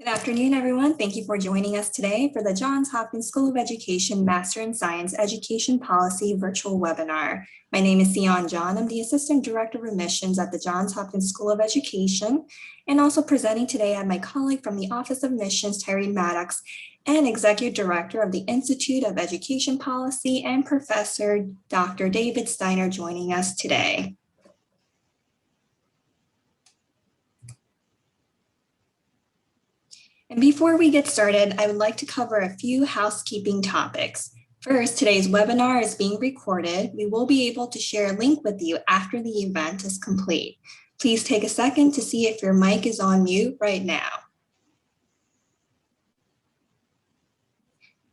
Good afternoon, everyone. Thank you for joining us today for the Johns Hopkins School of Education Master in Science Education Policy virtual webinar. My name is Sion John. I'm the Assistant Director of Admissions at the Johns Hopkins School of Education, and also presenting today I have my colleague from the Office of Admissions, Tyreen Maddox, and Executive Director of the Institute of Education Policy and Professor Dr. David Steiner joining us today. And before we get started, I would like to cover a few housekeeping topics. First, today's webinar is being recorded. We will be able to share a link with you after the event is complete. Please take a second to see if your mic is on mute right now.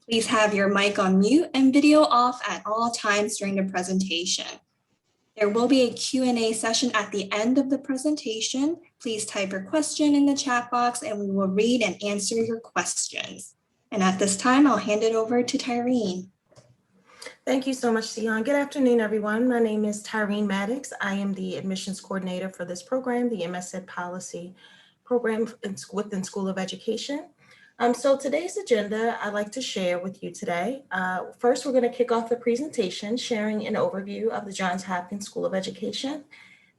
Please have your mic on mute and video off at all times during the presentation. There will be a Q&A session at the end of the presentation. Please type your question in the chat box and we will read and answer your questions. And at this time, I'll hand it over to Tyreen. Thank you so much, Sion. Good afternoon, everyone. My name is Tyreen Maddox. I am the admissions coordinator for this program, the MSed Policy program within School of Education. So today's agenda, I'd like to share with you today. First, we're going to kick off the presentation, sharing an overview of the Johns Hopkins School of Education.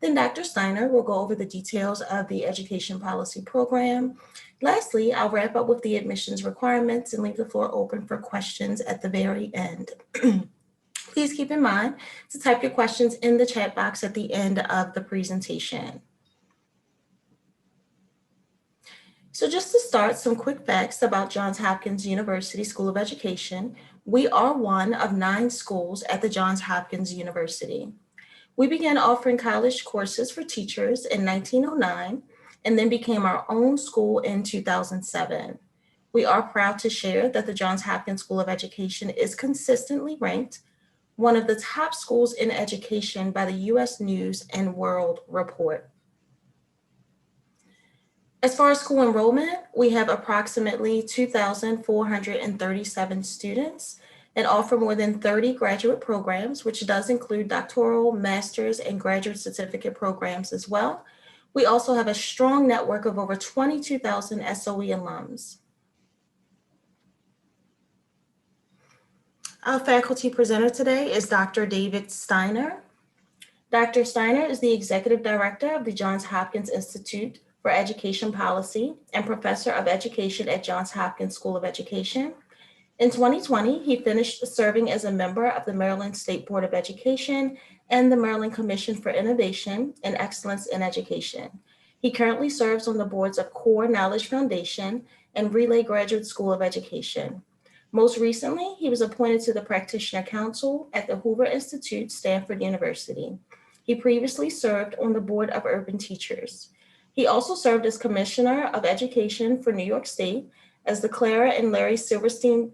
Then Dr. Steiner will go over the details of the education policy program. Lastly, I'll wrap up with the admissions requirements and leave the floor open for questions at the very end. Please keep in mind to type your questions in the chat box at the end of the presentation. So just to start, some quick facts about Johns Hopkins University School of Education. We are one of 9 schools at the Johns Hopkins University. We began offering college courses for teachers in 1909 and then became our own school in 2007. We are proud to share that the Johns Hopkins School of Education is consistently ranked one of the top schools in education by the U.S. News and World Report. As far as school enrollment, we have approximately 2,437 students and offer more than 30 graduate programs, which does include doctoral, master's, and graduate certificate programs as well. We also have a strong network of over 22,000 SOE alums. Our faculty presenter today is Dr. David Steiner. Dr. Steiner is the Executive Director of the Johns Hopkins Institute for Education Policy and Professor of Education at Johns Hopkins School of Education. In 2020, he finished serving as a member of the Maryland State Board of Education and the Maryland Commission for Innovation and Excellence in Education. He currently serves on the boards of Core Knowledge Foundation and Relay Graduate School of Education. Most recently, he was appointed to the Practitioner Council at the Hoover Institute, Stanford University. He previously served on the Board of Urban Teachers. He also served as Commissioner of Education for New York State, as the Clara and Larry Silverstein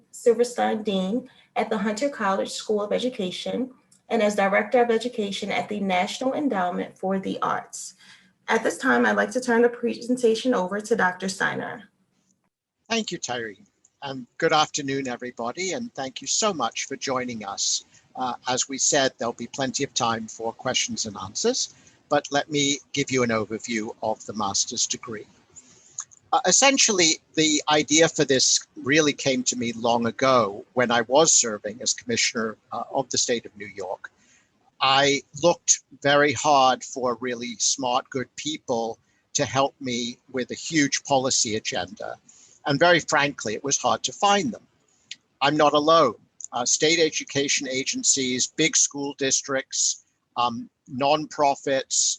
Dean at the Hunter College School of Education, and as Director of Education at the National Endowment for the Arts. At this time, I'd like to turn the presentation over to Dr. Steiner. Thank you, Tyree. Good afternoon, everybody, and thank you so much for joining us. As we said, there'll be plenty of time for questions and answers, but let me give you an overview of the master's degree. Essentially, the idea for this really came to me long ago when I was serving as Commissioner of the state of New York. I looked very hard for really smart, good people to help me with a huge policy agenda. And very frankly, it was hard to find them. I'm not alone. State education agencies, big school districts, nonprofits,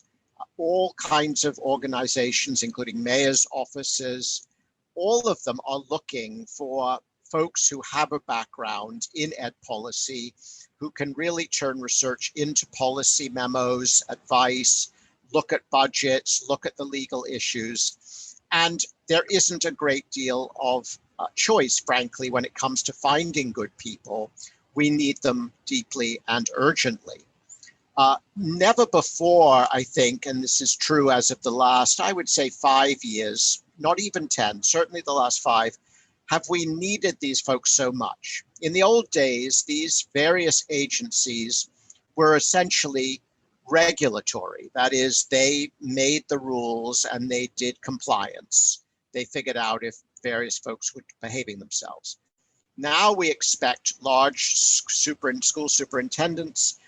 all kinds of organizations, including mayor's offices, all of them are looking for folks who have a background in ed policy, who can really turn research into policy memos, advice, look at budgets, look at the legal issues. And there isn't a great deal of choice, frankly, when it comes to finding good people. We need them deeply and urgently. Never before, I think, and this is true as of the last, I would say 5 years, not even 10, certainly the last 5, have we needed these folks so much. In the old days, these various agencies were essentially regulatory. That is, they made the rules and they did compliance. they figured out if various folks were behaving themselves. Now we expect large school superintendents,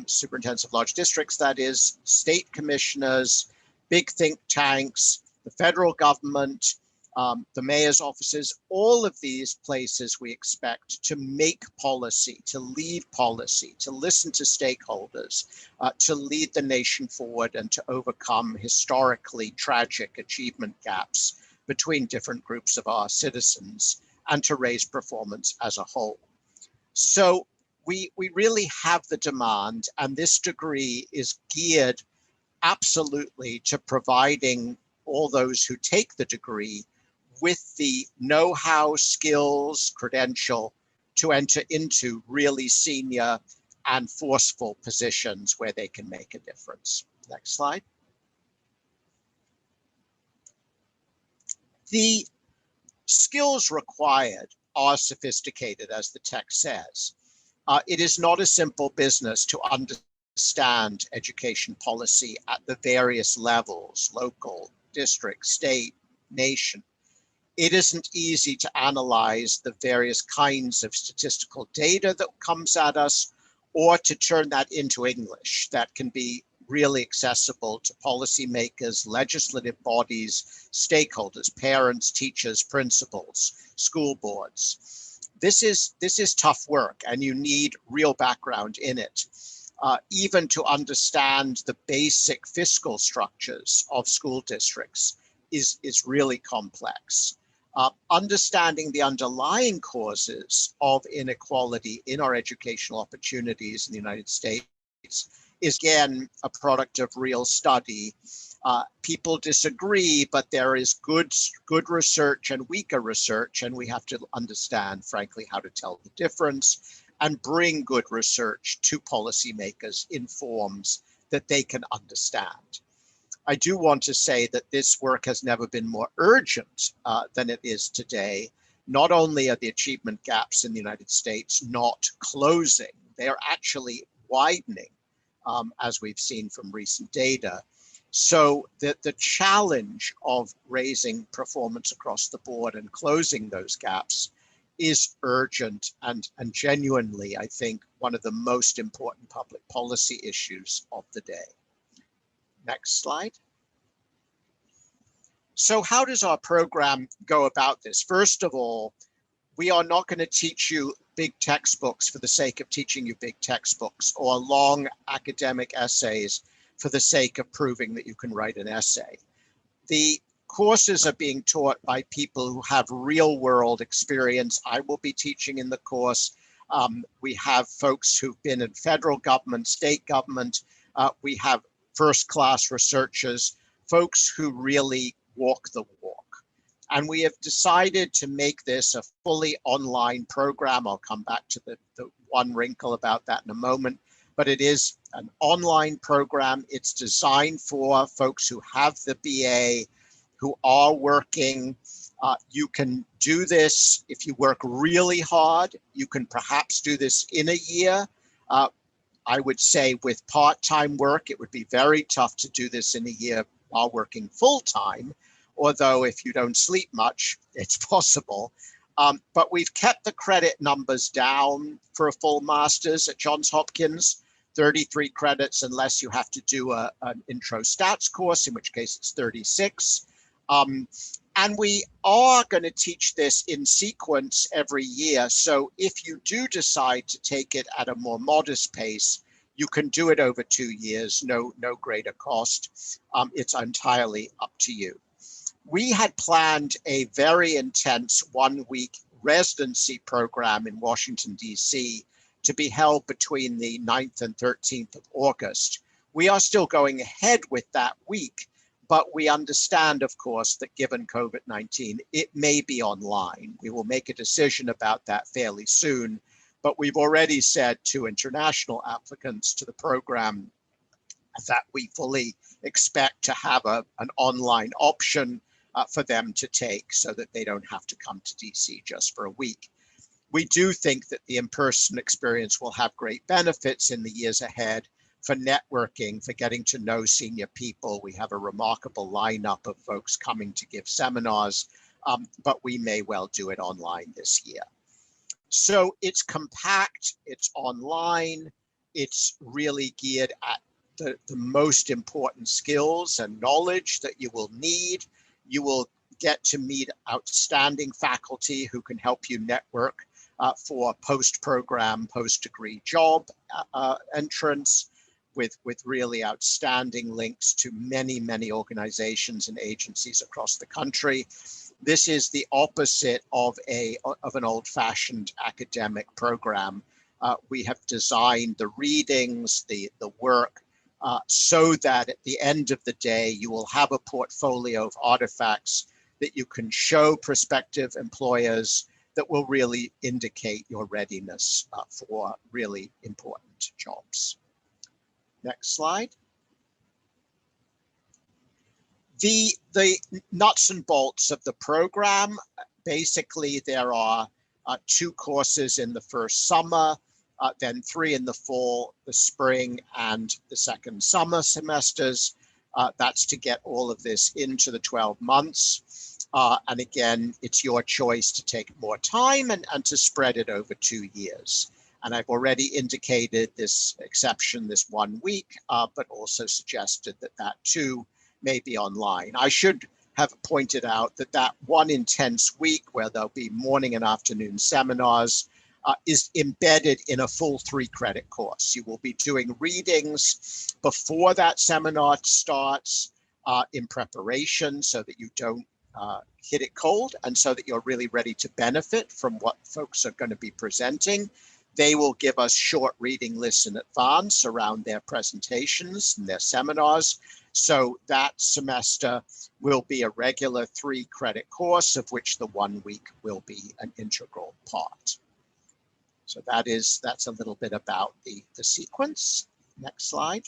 superintendents of large districts, that is, state commissioners, big think tanks, the federal government, the mayor's offices, all of these places we expect to make policy, to lead policy, to listen to stakeholders, to lead the nation forward and to overcome historically tragic achievement gaps between different groups of our citizens and to raise performance as a whole. So we really have the demand, and this degree is geared absolutely to providing all those who take the degree with the know-how, skills, credential to enter into really senior and forceful positions where they can make a difference. Next slide. The skills required are sophisticated, as the text says. It is not a simple business to understand education policy at the various levels, local, district, state, nation. It isn't easy to analyze the various kinds of statistical data that comes at us, or to turn that into English that can be really accessible to policymakers, legislative bodies, stakeholders, parents, teachers, principals, school boards. This is tough work, and you need real background in it. Even to understand the basic fiscal structures of school districts is really complex. Understanding the underlying causes of inequality in our educational opportunities in the United States is, again, a product of real study. People disagree, but there is good research and weaker research, and we have to understand, frankly, how to tell the difference and bring good research to policymakers in forms that they can understand. I do want to say that this work has never been more urgent than it is today. Not only are the achievement gaps in the United States not closing, they are actually widening, as we've seen from recent data. So that the challenge of raising performance across the board and closing those gaps is urgent and genuinely, I think, one of the most important public policy issues of the day. Next slide. So how does our program go about this? First of all, we are not going to teach you big textbooks for the sake of teaching you big textbooks or long academic essays for the sake of proving that you can write an essay. The courses are being taught by people who have real world experience. I will be teaching in the course. We have folks who've been in federal government, state government. We have first-class researchers, folks who really walk the walk. And we have decided to make this a fully online program. I'll come back to the one wrinkle about that in a moment, but it is an online program. It's designed for folks who have the BA, who are working. You can do this if you work really hard. You can perhaps do this in a year. I would say with part-time work, it would be very tough to do this in a year while working full-time, although if you don't sleep much, it's possible. But we've kept the credit numbers down for a full master's at Johns Hopkins, 33 credits unless you have to do an intro stats course, in which case it's 36. And we are going to teach this in sequence every year. So if you do decide to take it at a more modest pace, you can do it over 2 years, no greater cost. It's entirely up to you. We had planned a very intense 1-week residency program in Washington, D.C. to be held between the 9th and 13th of August. We are still going ahead with that week, but we understand, of course, that given COVID-19, it may be online. We will make a decision about that fairly soon, but we've already said to international applicants to the program that we fully expect to have an online option for them to take so that they don't have to come to DC just for a week. We do think that the in-person experience will have great benefits in the years ahead, for networking, for getting to know senior people. We have a remarkable lineup of folks coming to give seminars, but we may well do it online this year. So it's compact, it's online, it's really geared at the most important skills and knowledge that you will need. You will get to meet outstanding faculty who can help you network for post-program, post-degree job entrance with really outstanding links to many, many organizations and agencies across the country. This is the opposite of an old-fashioned academic program. We have designed the readings, the work, so that at the end of the day, you will have a portfolio of artifacts that you can show prospective employers that will really indicate your readiness for really important jobs. Next slide. The nuts and bolts of the program, basically there are 2 courses in the first summer, then 3 in the fall, the spring, and the second summer semesters. That's to get all of this into the 12 months. And again, it's your choice to take more time and to spread it over 2 years. And I've already indicated this exception, this 1 week, but also suggested that too may be online. I should have pointed out that one intense week where there'll be morning and afternoon seminars is embedded in a full 3-credit course. You will be doing readings before that seminar starts in preparation so that you don't hit it cold and so that you're really ready to benefit from what folks are going to be presenting. They will give us short reading lists in advance around their presentations and their seminars. So that semester will be a regular 3-credit course, of which the 1 week will be an integral part. So that's a little bit about the sequence. Next slide.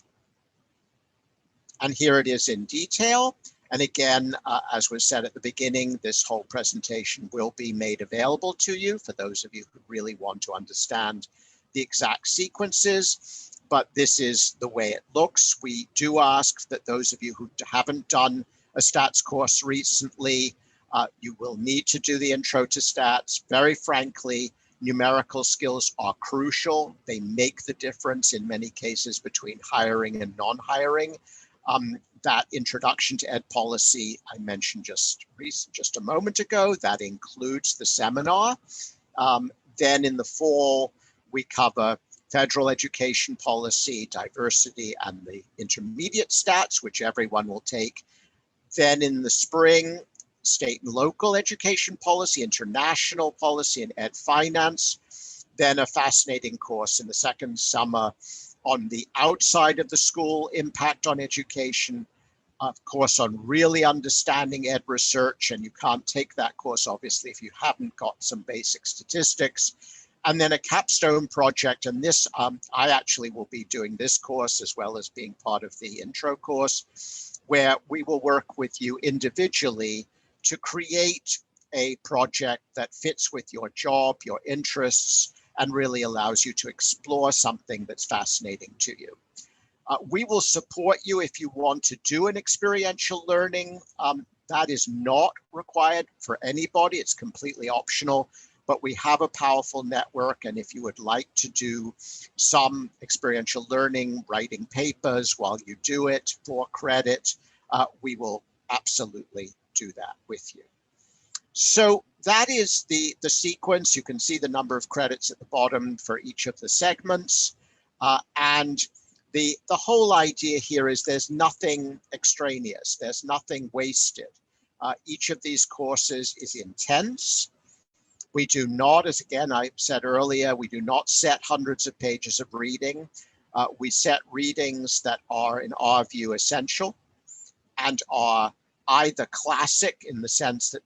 And here it is in detail. And again, as was said at the beginning, this whole presentation will be made available to you for those of you who really want to understand the exact sequences. But this is the way it looks. We do ask that those of you who haven't done a stats course recently, you will need to do the intro to stats. Very frankly, numerical skills are crucial. They make the difference in many cases between hiring and non-hiring. That introduction to ed policy I mentioned just a moment ago, that includes the seminar. Then in the fall, we cover federal education policy, diversity, and the intermediate stats, which everyone will take. Then in the spring, state and local education policy, international policy, and ed finance. Then a fascinating course in the second summer on the outside of the school impact on education, of course, on really understanding ed research, and you can't take that course, obviously, if you haven't got some basic statistics. And then a capstone project, and this, I actually will be doing this course as well as being part of the intro course, where we will work with you individually to create a project that fits with your job, your interests, and really allows you to explore something that's fascinating to you. We will support you if you want to do an experiential learning. That is not required for anybody. It's completely optional, but we have a powerful network. And if you would like to do some experiential learning, writing papers while you do it for credit, we will absolutely do that with you. So that is the sequence. You can see the number of credits at the bottom for each of the segments. And the whole idea here is there's nothing extraneous. There's nothing wasted. Each of these courses is intense. We do not, as again I said earlier, we do not set hundreds of pages of reading. We set readings that are, in our view, essential and are either classic in the sense that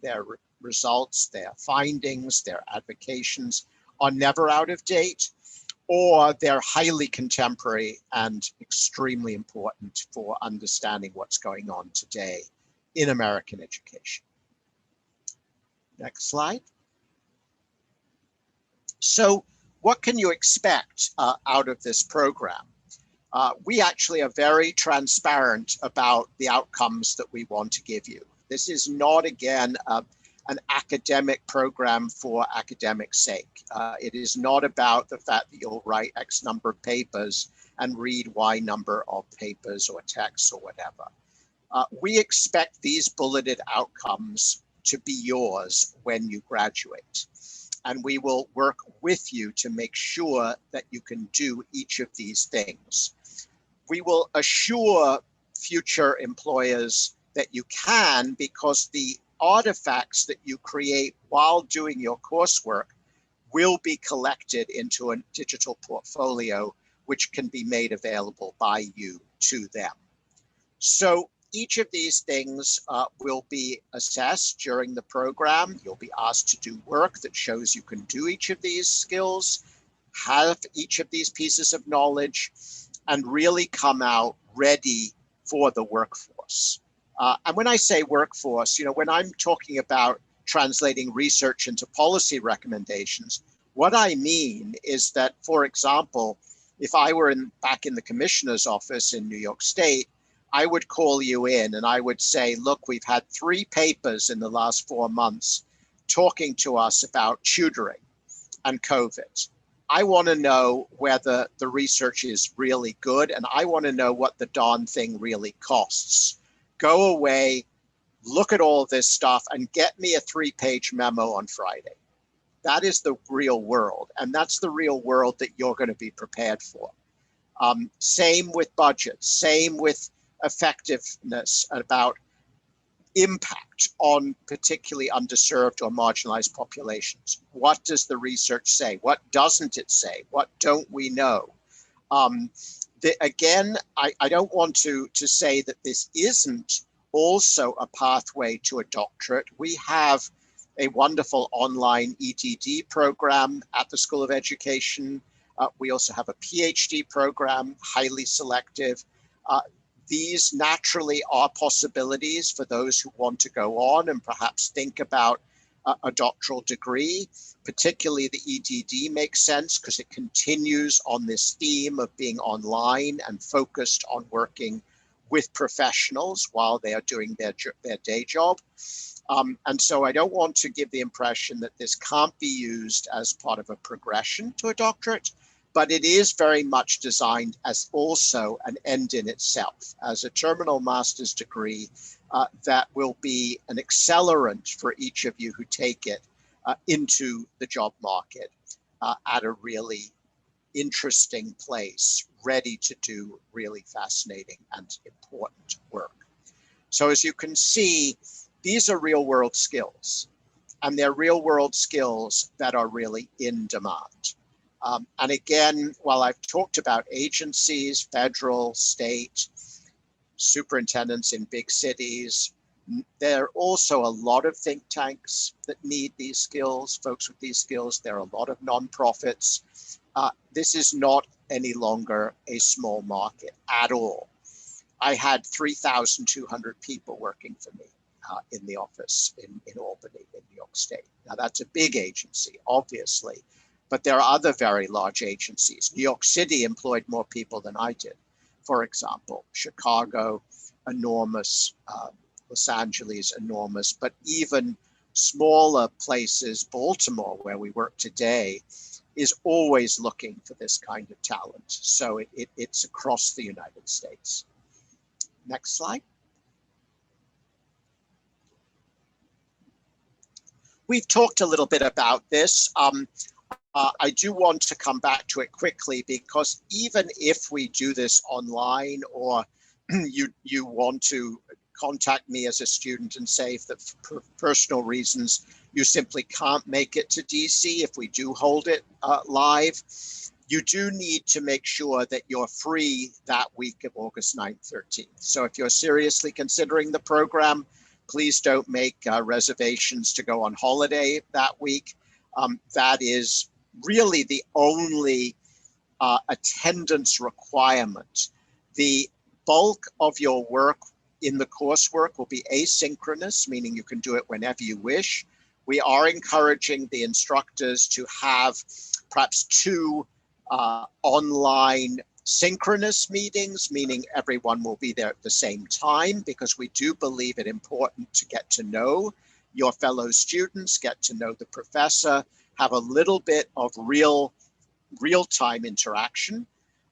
their results, their findings, their advocations are never out of date, or they're highly contemporary and extremely important for understanding what's going on today in American education. Next slide. So what can you expect out of this program? We actually are very transparent about the outcomes that we want to give you. This is not, again, an academic program for academic sake. It is not about the fact that you'll write X number of papers and read Y number of papers or texts or whatever. We expect these bulleted outcomes to be yours when you graduate. And we will work with you to make sure that you can do each of these things. We will assure future employers that you can, because the artifacts that you create while doing your coursework will be collected into a digital portfolio, which can be made available by you to them. So each of these things will be assessed during the program. You'll be asked to do work that shows you can do each of these skills, have each of these pieces of knowledge, and really come out ready for the workforce. And when I say workforce, when I'm talking about translating research into policy recommendations, what I mean is that, for example, if I were back in the commissioner's office in New York State, I would call you in and I would say, look, we've had 3 papers in the last 4 months talking to us about tutoring and COVID. I want to know whether the research is really good, and I want to know what the darn thing really costs. Go away, look at all this stuff, and get me a 3-page memo on Friday. That is the real world, and that's the real world that you're going to be prepared for. Same with budgets, same with effectiveness, about impact on particularly underserved or marginalized populations. What does the research say? What doesn't it say? What don't we know? Again, I don't want to say that this isn't also a pathway to a doctorate. We have a wonderful online EDD program at the School of Education. We also have a PhD program, highly selective. These naturally are possibilities for those who want to go on and perhaps think about a doctoral degree. Particularly the EDD makes sense because it continues on this theme of being online and focused on working with professionals while they are doing their day job. And so I don't want to give the impression that this can't be used as part of a progression to a doctorate, but it is very much designed as also an end in itself, as a terminal master's degree that will be an accelerant for each of you who take it into the job market at a really interesting place, ready to do really fascinating and important work. So as you can see, these are real world skills, and they're real world skills that are really in demand. And again, while I've talked about agencies, federal, state, superintendents in big cities, there are also a lot of think tanks that need these skills, folks with these skills. There are a lot of nonprofits. This is not any longer a small market at all. I had 3,200 people working for me in the office in Albany, in New York State. Now that's a big agency, obviously, but there are other very large agencies. New York City employed more people than I did, for example. Chicago, enormous. Los Angeles, enormous. But even smaller places, Baltimore, where we work today, is always looking for this kind of talent. So it's across the United States. Next slide. We've talked a little bit about this. I do want to come back to it quickly, because even if we do this online, or you want to contact me as a student and say that for personal reasons you simply can't make it to DC if we do hold it live, you do need to make sure that you're free that week of August 9th, 13th. So if you're seriously considering the program, please don't make reservations to go on holiday that week. That is really the only attendance requirement. The bulk of your work in the coursework will be asynchronous, meaning you can do it whenever you wish. We are encouraging the instructors to have perhaps 2 online synchronous meetings, meaning everyone will be there at the same time, because we do believe it important to get to know your fellow students, get to know the professor, have a little bit of real-time interaction.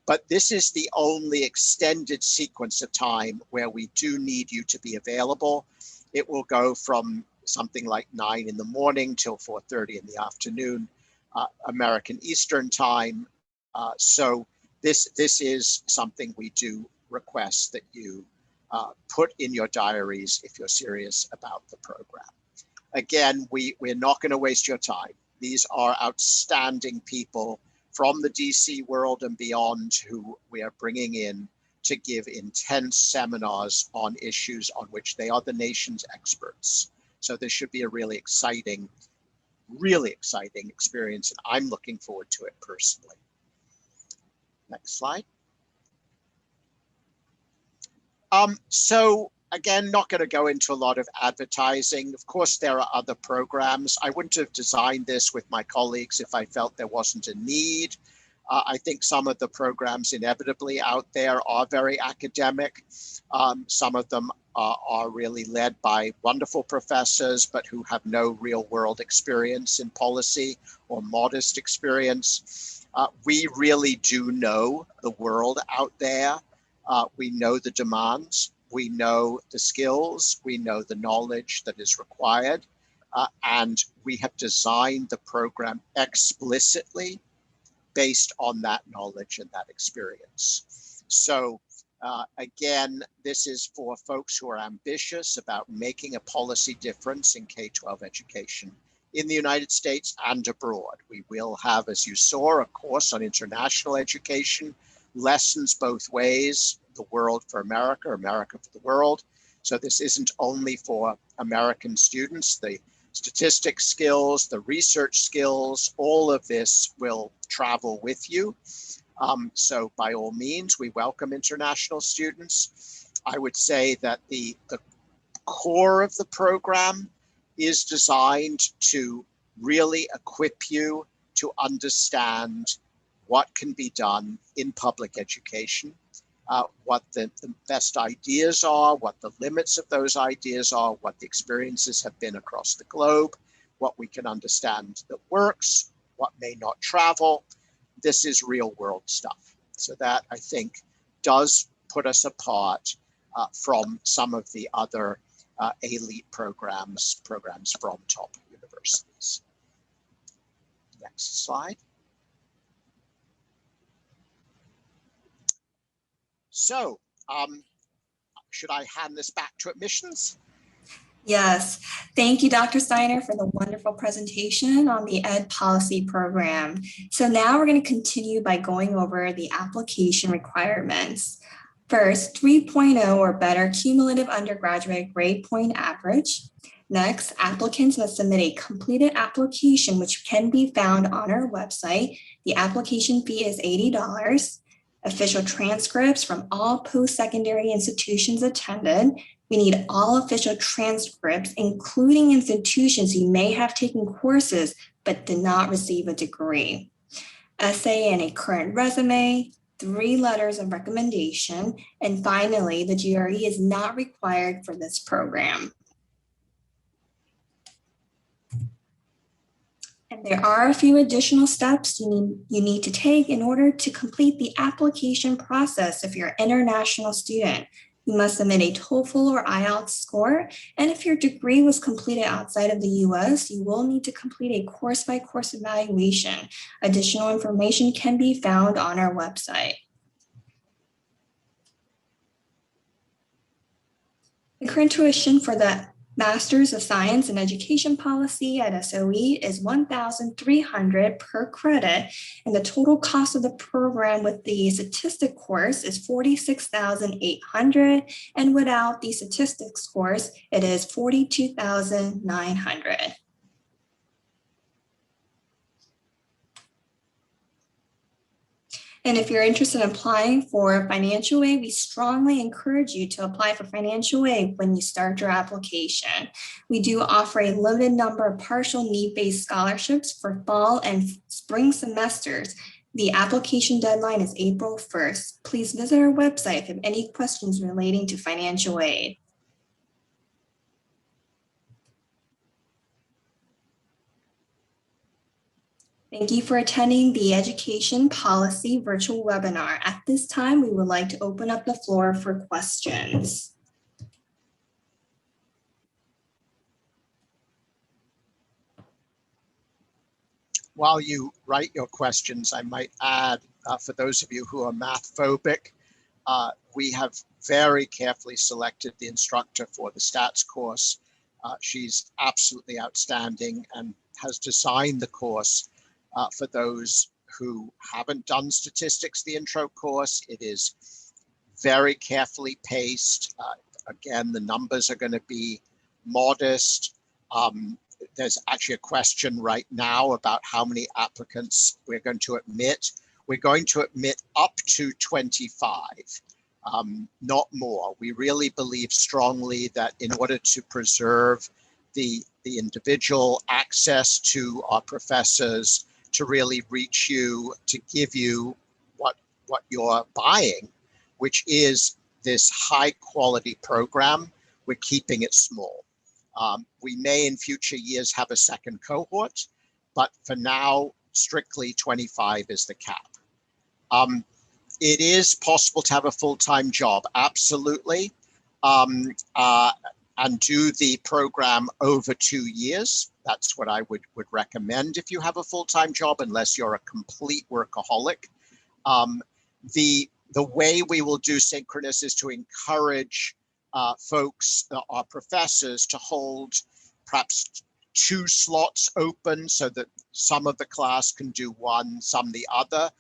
But this is the only extended sequence of time where we do need you to be available. It will go from something like 9 in the morning till 4:30 in the afternoon, American Eastern time. So this is something we do request that you put in your diaries if you're serious about the program. Again, we're not going to waste your time. These are outstanding people from the DC world and beyond who we are bringing in to give intense seminars on issues on which they are the nation's experts. So this should be a really exciting experience, and I'm looking forward to it personally. Next slide. So again, not going to go into a lot of advertising. Of course, there are other programs. I wouldn't have designed this with my colleagues if I felt there wasn't a need. I think some of the programs inevitably out there are very academic. Some of them are really led by wonderful professors, but who have no real world experience in policy or modest experience. We really do know the world out there. We know the demands, we know the skills, we know the knowledge that is required, and we have designed the program explicitly based on that knowledge and that experience. So again, this is for folks who are ambitious about making a policy difference in K-12 education in the United States and abroad. We will have, as you saw, a course on international education, lessons both ways, the world for America, America for the world. So this isn't only for American students. The statistics skills, the research skills, all of this will travel with you. So by all means, we welcome international students. I would say that the core of the program is designed to really equip you to understand what can be done in public education, what the best ideas are, what the limits of those ideas are, what the experiences have been across the globe, what we can understand that works, what may not travel. This is real world stuff. So that, I think, does put us apart from some of the other elite programs from top universities. Next slide. So, should I hand this back to admissions? Yes, thank you, Dr. Steiner, for the wonderful presentation on the Ed Policy Program. So now we're going to continue by going over the application requirements. First, 3.0 or better cumulative undergraduate grade point average. Next, applicants must submit a completed application, which can be found on our website. The application fee is $80. Official transcripts from all post-secondary institutions attended. We need all official transcripts, including institutions you may have taken courses but did not receive a degree. Essay and a current resume, 3 letters of recommendation, and finally, the GRE is not required for this program. And there are a few additional steps you need to take in order to complete the application process if you're an international student. You must submit a TOEFL or IELTS score, and if your degree was completed outside of the US, you will need to complete a course-by-course evaluation. Additional information can be found on our website. The current tuition for the Masters of Science in Education Policy at SOE is $1,300 per credit, and the total cost of the program with the statistics course is $46,800, and without the statistics course, it is $42,900. And if you're interested in applying for financial aid, we strongly encourage you to apply for financial aid when you start your application. We do offer a limited number of partial need-based scholarships for fall and spring semesters. The application deadline is April 1st. Please visit our website if you have any questions relating to financial aid. Thank you for attending the Education Policy Virtual Webinar. At this time, we would like to open up the floor for questions. While you write your questions, I might add, for those of you who are math-phobic, we have very carefully selected the instructor for the stats course. She's absolutely outstanding and has designed the course for those who haven't done statistics, the intro course. It is very carefully paced. Again, the numbers are going to be modest. There's actually a question right now about how many applicants we're going to admit. We're going to admit up to 25, not more. We really believe strongly that in order to preserve the individual access to our professors, to really reach you, to give you what you're buying, which is this high quality program, we're keeping it small. We may in future years have a second cohort, but for now, strictly 25 is the cap. It is possible to have a full-time job, absolutely, and do the program over 2 years. That's what I would recommend if you have a full-time job, unless you're a complete workaholic. The way we will do synchronous is to encourage folks, our professors, to hold perhaps 2 slots open so that some of the class can do one, some the other.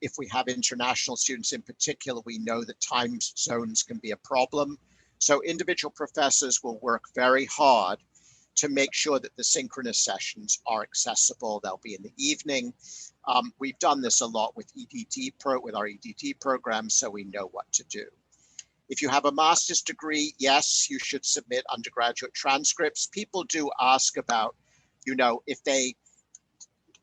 If we have international students in particular, we know that time zones can be a problem. So individual professors will work very hard to make sure that the synchronous sessions are accessible. They'll be in the evening. We've done this a lot with with our EDT program, so we know what to do. If you have a master's degree, yes, you should submit undergraduate transcripts. People do ask about, if they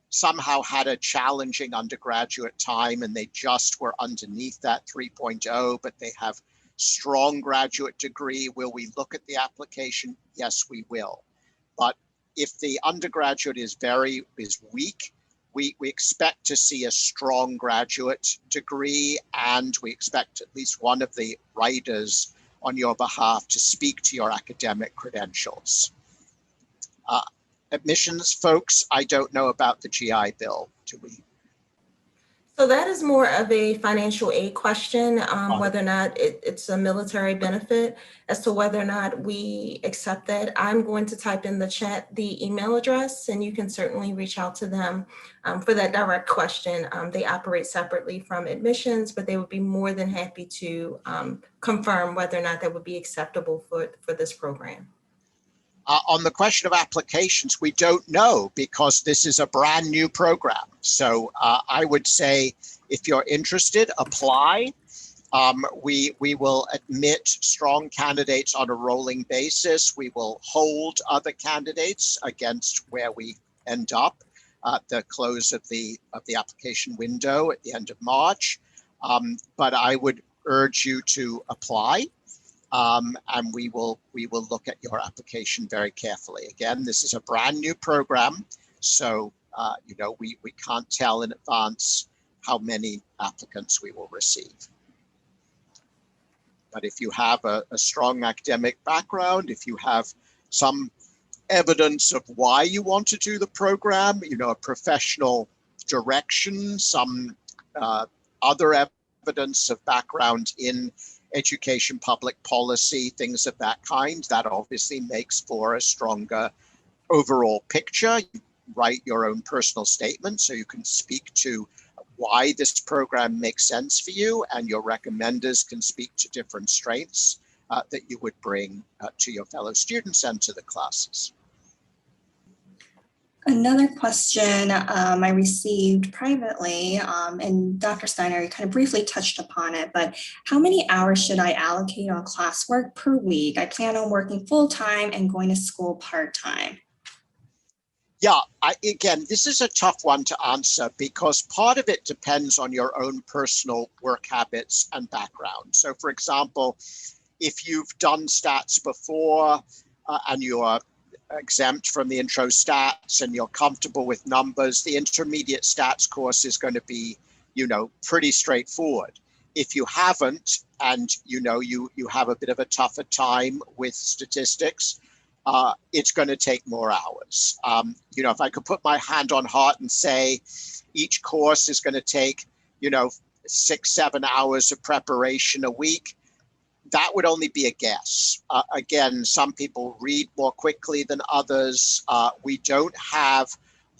somehow had a challenging undergraduate time and they just were underneath that 3.0, but they have strong graduate degree, will we look at the application? Yes, we will. But if the undergraduate is weak, we expect to see a strong graduate degree, and we expect at least one of the writers on your behalf to speak to your academic credentials. Admissions folks, I don't know about the GI Bill, do we? So that is more of a financial aid question, whether or not it's a military benefit. As to whether or not we accept that, I'm going to type in the chat the email address, and you can certainly reach out to them for that direct question. They operate separately from admissions, but they would be more than happy to confirm whether or not that would be acceptable for this program. On the question of applications, we don't know because this is a brand new program. So I would say if you're interested, apply. We will admit strong candidates on a rolling basis. We will hold other candidates against where we end up at the close of the application window at the end of March. But I would urge you to apply. And we will look at your application very carefully. Again, this is a brand new program, so we can't tell in advance how many applicants we will receive. But if you have a strong academic background, if you have some evidence of why you want to do the program, a professional direction, some other evidence of background in education, public policy, things of that kind, that obviously makes for a stronger overall picture. You write your own personal statement so you can speak to why this program makes sense for you, and your recommenders can speak to different strengths that you would bring to your fellow students and to the classes. Another question I received privately, and Dr. Steiner, you kind of briefly touched upon it, but how many hours should I allocate on classwork per week? I plan on working full-time and going to school part-time. Yeah, again, this is a tough one to answer because part of it depends on your own personal work habits and background. So, for example, if you've done stats before and you're exempt from the intro stats and you're comfortable with numbers, the intermediate stats course is going to be, pretty straightforward. If you haven't, and you have a bit of a tougher time with statistics, it's going to take more hours. If I could put my hand on heart and say each course is going to take, 6-7 hours of preparation a week, that would only be a guess. Again, some people read more quickly than others. We don't have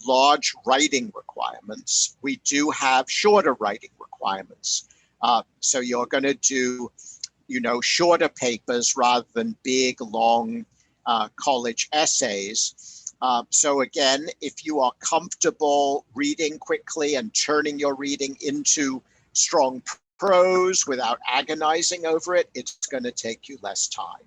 large writing requirements. We do have shorter writing requirements. So you're going to do, shorter papers rather than big, long college essays. So again, if you are comfortable reading quickly and turning your reading into strong prose without agonizing over it, it's going to take you less time.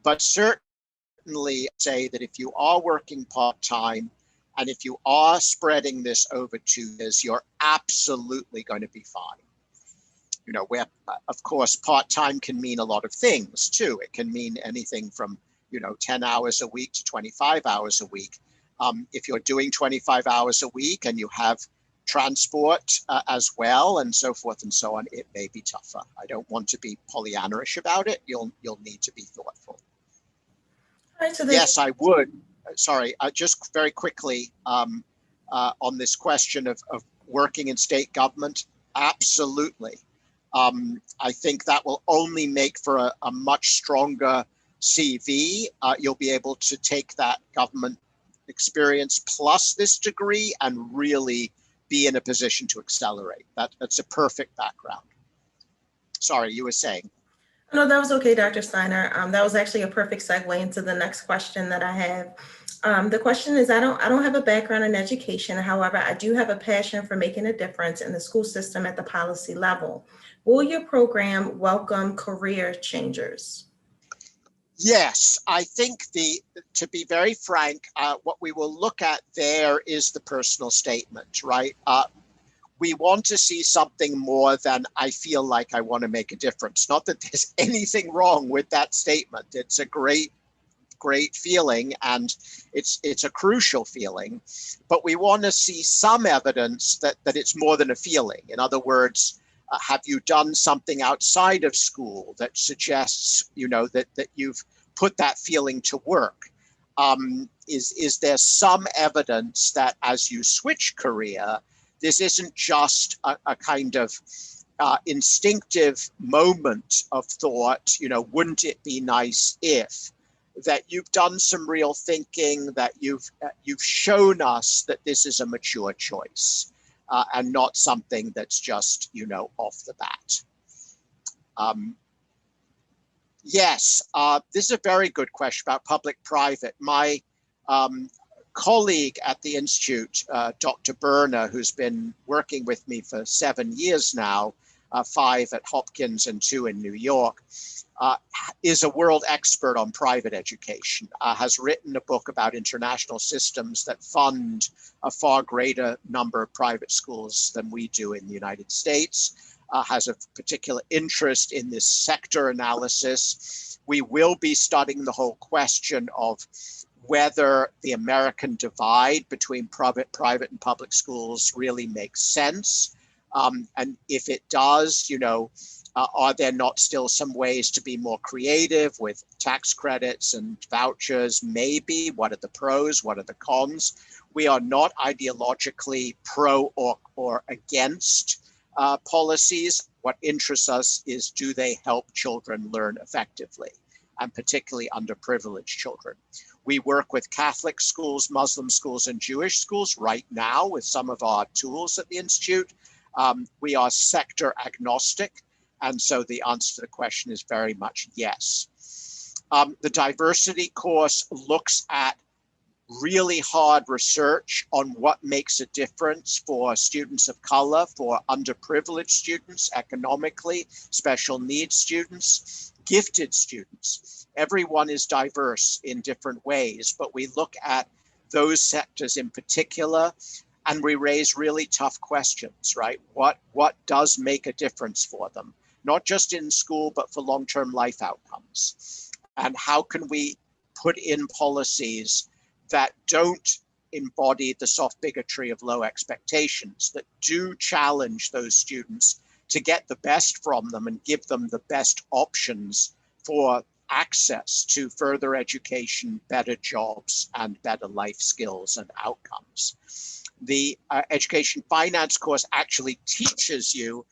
But certainly say that if you are working part-time and if you are spreading this over 2 years, you're absolutely going to be fine. Where, of course, part-time can mean a lot of things too. It can mean anything from 10 hours a week to 25 hours a week. If you're doing 25 hours a week and you have transport as well and so forth and so on, it may be tougher. I don't want to be Pollyanna-ish about it. You'll need to be thoughtful. All right, so Yes, I would. Sorry, just very quickly on this question of working in state government, absolutely. I think that will only make for a much stronger CV. You'll be able to take that government experience plus this degree and really be in a position to accelerate. That's a perfect background. Sorry, you were saying. No, that was okay, Dr. Steiner. That was actually a perfect segue into the next question that I have. The question is, I don't have a background in education. However, I do have a passion for making a difference in the school system at the policy level. Will your program welcome career changers? Yes, I think to be very frank, what we will look at there is the personal statement, right? We want to see something more than I feel like I want to make a difference. Not that there's anything wrong with that statement. It's a great feeling and it's a crucial feeling, but we want to see some evidence that it's more than a feeling. In other words, have you done something outside of school that suggests, that you've put that feeling to work? Is there some evidence that as you switch career, this isn't just a kind of instinctive moment of thought, wouldn't it be nice if, that you've done some real thinking, that you've shown us that this is a mature choice and not something that's just, off the bat. Yes, this is a very good question about public-private. My colleague at the Institute, Dr. Berner, who's been working with me for 7 years now, 5 at Hopkins and 2 in New York, is a world expert on private education, has written a book about international systems that fund a far greater number of private schools than we do in the United States, has a particular interest in this sector analysis. We will be studying the whole question of whether the American divide between private and public schools really makes sense. And if it does, are there not still some ways to be more creative with tax credits and vouchers? Maybe. What are the pros? What are the cons? We are not ideologically pro or against policies. What interests us is, do they help children learn effectively, and particularly underprivileged children? We work with Catholic schools, Muslim schools, and Jewish schools right now with some of our tools at the Institute. We are sector agnostic, and so the answer to the question is very much yes. The diversity course looks at really hard research on what makes a difference for students of color, for underprivileged students, economically, special needs students, gifted students. Everyone is diverse in different ways, but we look at those sectors in particular, and we raise really tough questions, right? What does make a difference for them, not just in school, but for long-term life outcomes? And how can we put in policies that don't embody the soft bigotry of low expectations, that do challenge those students to get the best from them and give them the best options for access to further education, better jobs, and better life skills and outcomes. The education finance course actually teaches you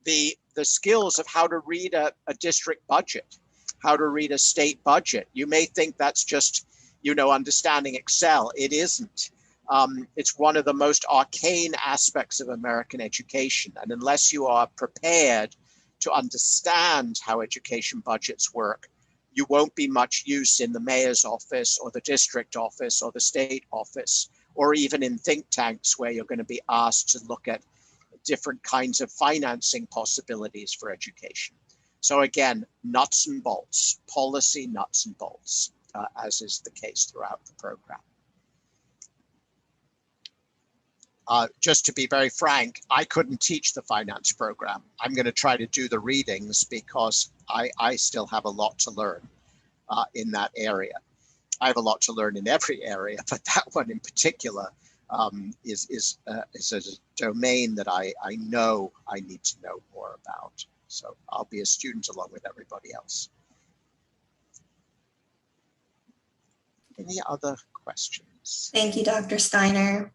the skills of how to read a district budget, how to read a state budget. You may think that's just, understanding Excel. It isn't. It's one of the most arcane aspects of American education. And unless you are prepared to understand how education budgets work, you won't be much use in the mayor's office or the district office or the state office, or even in think tanks where you're going to be asked to look at different kinds of financing possibilities for education. So again, nuts and bolts, policy nuts and bolts, as is the case throughout the program. Just to be very frank, I couldn't teach the finance program. I'm going to try to do the readings because I still have a lot to learn in that area. I have a lot to learn in every area, but that one in particular is a domain that I know I need to know more about. So I'll be a student along with everybody else. Any other questions? Thank you, Dr. Steiner.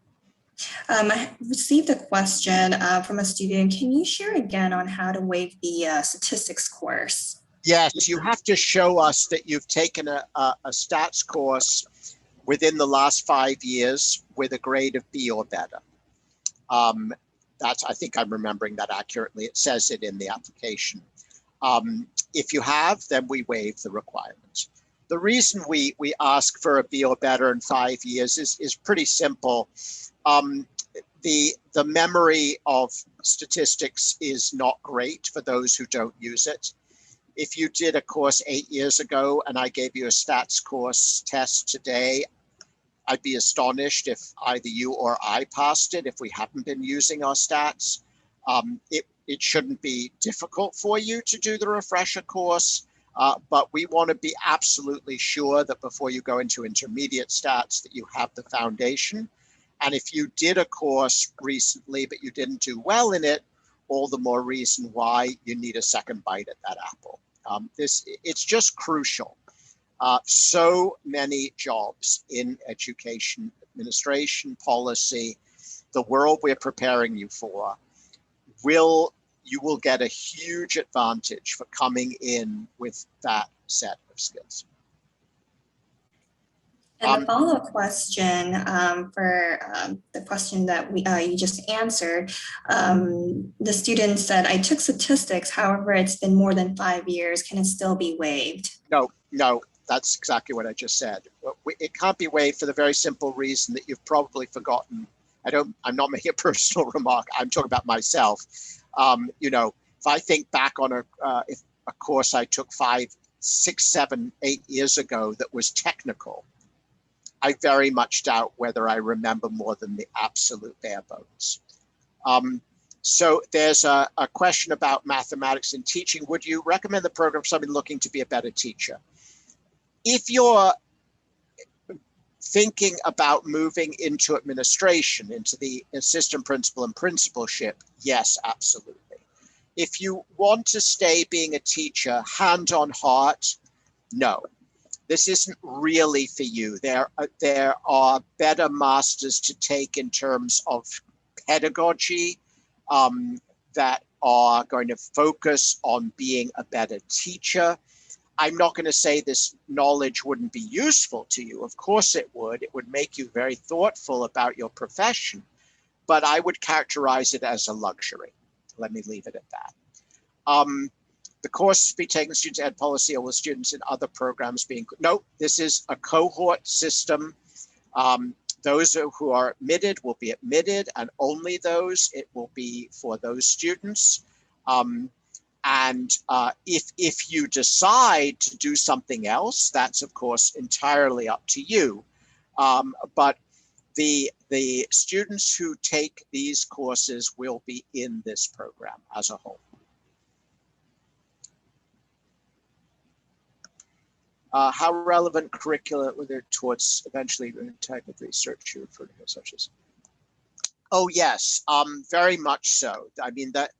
I received a question from a student. Can you share again on how to waive the statistics course? Yes, you have to show us that you've taken a stats course within the last 5 years with a grade of B or better. I think I'm remembering that accurately. It says it in the application. If you have, then we waive the requirement. The reason we ask for a B or better in 5 years is pretty simple. The memory of statistics is not great for those who don't use it. If you did a course 8 years ago and I gave you a stats course test today, I'd be astonished if either you or I passed it if we haven't been using our stats. It shouldn't be difficult for you to do the refresher course, but we want to be absolutely sure that before you go into intermediate stats that you have the foundation. And if you did a course recently, but you didn't do well in it, all the more reason why you need a second bite at that apple. It's just crucial. So many jobs in education, administration, policy, the world we're preparing you for, you will get a huge advantage for coming in with that set of skills. And the follow-up question for the question that you just answered, the student said, I took statistics, however, it's been more than 5 years. Can it still be waived? No, that's exactly what I just said. It can't be waived for the very simple reason that you've probably forgotten. I'm not making a personal remark. I'm talking about myself. If I think back on a course I took 5, 6, 7, 8 years ago that was technical, I very much doubt whether I remember more than the absolute bare bones. So there's a question about mathematics in teaching. Would you recommend the program for somebody looking to be a better teacher? If you're thinking about moving into administration, into the assistant principal and principalship, yes, absolutely. If you want to stay being a teacher, hand on heart, no. This isn't really for you. There are better masters to take in terms of pedagogy that are going to focus on being a better teacher. I'm not going to say this knowledge wouldn't be useful to you. Of course it would. It would make you very thoughtful about your profession, but I would characterize it as a luxury. Let me leave it at that. The course is being taken students ed policy or will students in other programs being, no, this is a cohort system. Those who are admitted will be admitted and only those, it will be for those students. If you decide to do something else, that's of course entirely up to you. But the students who take these courses will be in this program as a whole. How relevant curricula were there towards eventually the type of research you refer to here, such as? Oh yes, very much so. I mean that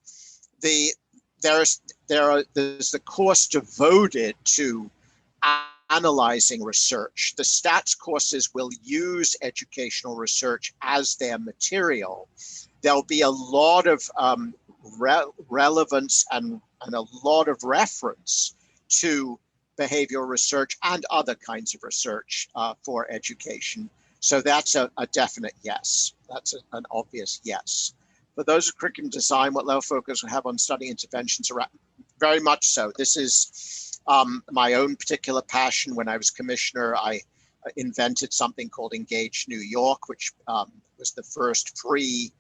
there's the course devoted to analyzing research. The stats courses will use educational research as their material. There'll be a lot of relevance and a lot of reference to behavioral research and other kinds of research for education. So that's a definite yes. That's an obvious yes. For those of curriculum design, what level focus we have on study interventions around? Very much so. This is my own particular passion. When I was commissioner, I invented something called Engage New York, which was the first free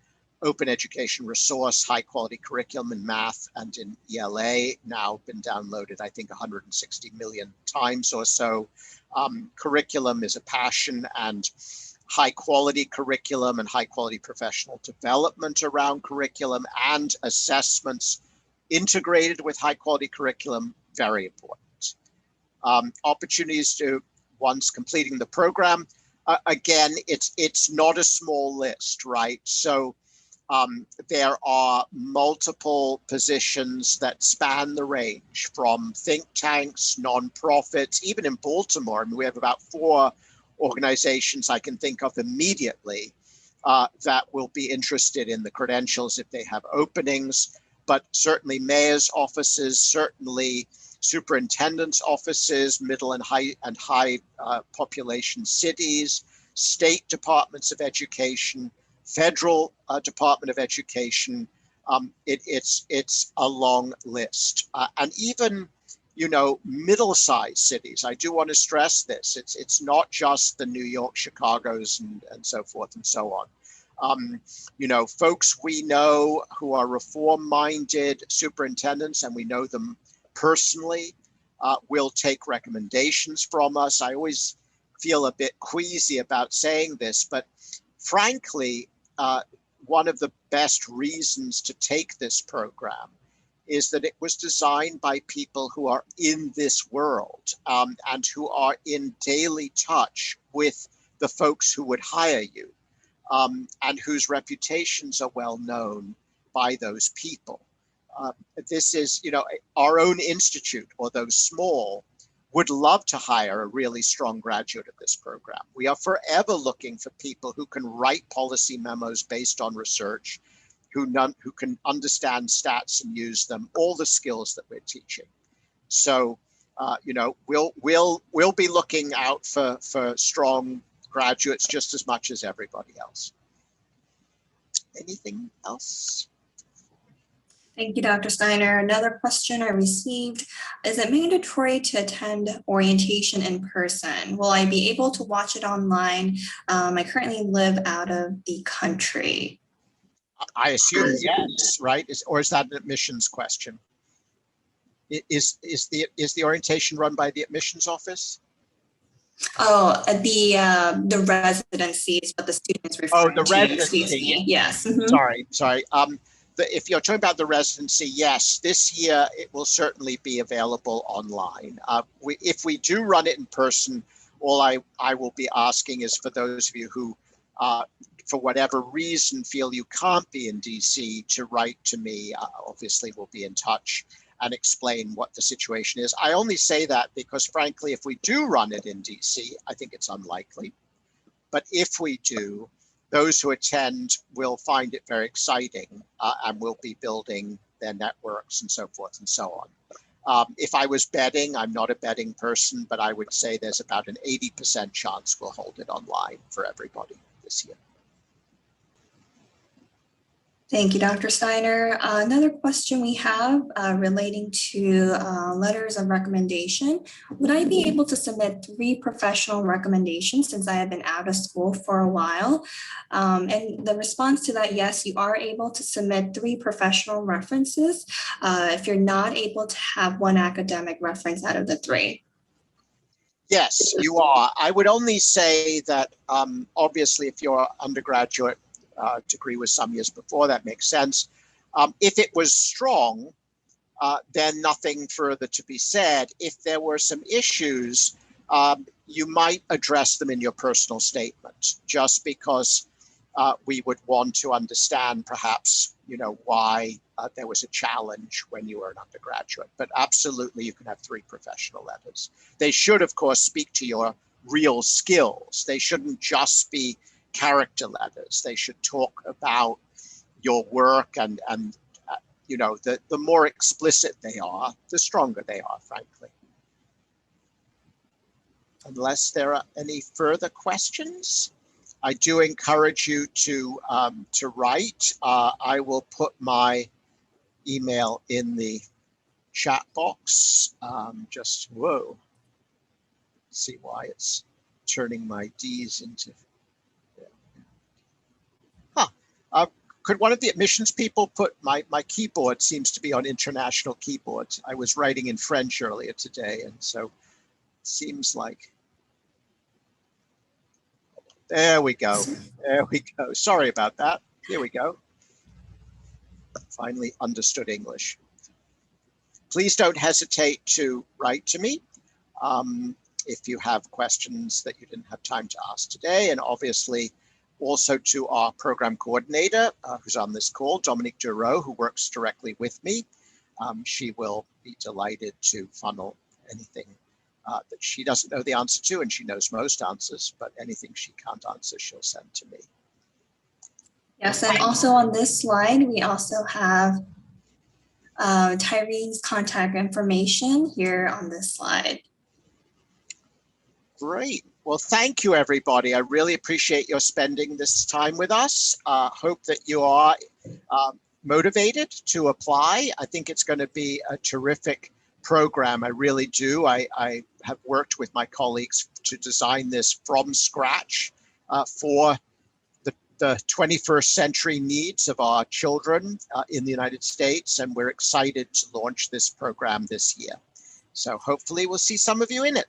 open education resource, high quality curriculum in math and in ELA, now been downloaded, I think 160 million times or so. Curriculum is a passion, and high quality curriculum and high quality professional development around curriculum and assessments integrated with high quality curriculum, very important. Opportunities to, once completing the program, again, it's not a small list, right? So there are multiple positions that span the range from think tanks, nonprofits, even in Baltimore. I mean, we have about 4 organizations I can think of immediately that will be interested in the credentials if they have openings, but certainly mayor's offices, certainly superintendent's offices, middle and high population cities, state departments of education, federal Department of Education. It's a long list, and even, you know, middle-sized cities. I do want to stress this. It's not just the New York, Chicago's, and so forth and so on. You know, folks we know who are reform-minded superintendents, and we know them personally, will take recommendations from us. I always feel a bit queasy about saying this, but frankly, one of the best reasons to take this program is that it was designed by people who are in this world and who are in daily touch with the folks who would hire you and whose reputations are well known by those people. This is, you know, our own institute, although small, would love to hire a really strong graduate of this program. We are forever looking for people who can write policy memos based on research, who can understand stats and use them, all the skills that we're teaching. So, you know, we'll be looking out for strong graduates just as much as everybody else. Anything else? Thank you, Dr. Steiner. Another question I received: is it mandatory to attend orientation in person? Will I be able to watch it online? I currently live out of the country. I assume yes, right? Or is that an admissions question? Is the orientation run by the admissions office? Oh, the residencies, but the students referring the to, residency. excuse me. Yes. Sorry. If you're talking about the residency, yes, this year it will certainly be available online. If we do run it in person, all I will be asking is for those of you who, for whatever reason, feel you can't be in DC to write to me. Obviously, we'll be in touch and explain what the situation is. I only say that because, frankly, if we do run it in DC, I think it's unlikely. But if we do, those who attend will find it very exciting and will be building their networks and so forth and so on. If I was betting, I'm not a betting person, but I would say there's about an 80% chance we'll hold it online for everybody this year. Thank you, Dr. Steiner. Another question we have relating to letters of recommendation. Would I be able to submit 3 professional recommendations since I have been out of school for a while? And the response to that, yes, you are able to submit 3 professional references if you're not able to have 1 academic reference out of the 3. Yes, you are. I would only say that obviously if your undergraduate degree was some years before, that makes sense. If it was strong, then nothing further to be said. If there were some issues, you might address them in your personal statement, just because we would want to understand perhaps, why there was a challenge when you were an undergraduate. But absolutely, you can have 3 professional letters. They should, of course, speak to your real skills. They shouldn't just be character letters. They should talk about your work and the more explicit they are, the stronger they are, frankly. Unless there are any further questions, I do encourage you to write. I will put my email in the chat box. See why it's turning my D's into. Could one of the admissions people put my keyboard seems to be on international keyboards. I was writing in French earlier today, and so it seems like. There we go. There we go. Sorry about that. Here we go. Finally understood English. Please don't hesitate to write to me if you have questions that you didn't have time to ask today, and obviously also to our program coordinator who's on this call, Dominique Dureau, who works directly with me. She will be delighted to funnel anything that she doesn't know the answer to, and she knows most answers, but anything she can't answer, she'll send to me. Yes, and also on this slide, we also have Tyrene's contact information here on this slide. Great. Well, thank you, everybody. I really appreciate your spending this time with us. Hope that you are motivated to apply. I think it's going to be a terrific program. I really do. I have worked with my colleagues to design this from scratch for the 21st century needs of our children in the United States, and we're excited to launch this program this year. So hopefully we'll see some of you in it.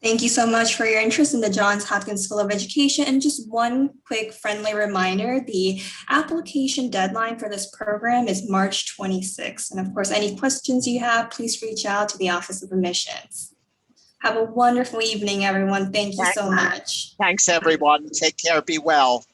Thank you so much for your interest in the Johns Hopkins School of Education. And just one quick friendly reminder, the application deadline for this program is March 26th. And of course, any questions you have, please reach out to the Office of Admissions. Have a wonderful evening, everyone. Thank you so much. Thanks, everyone. Take care. Be well.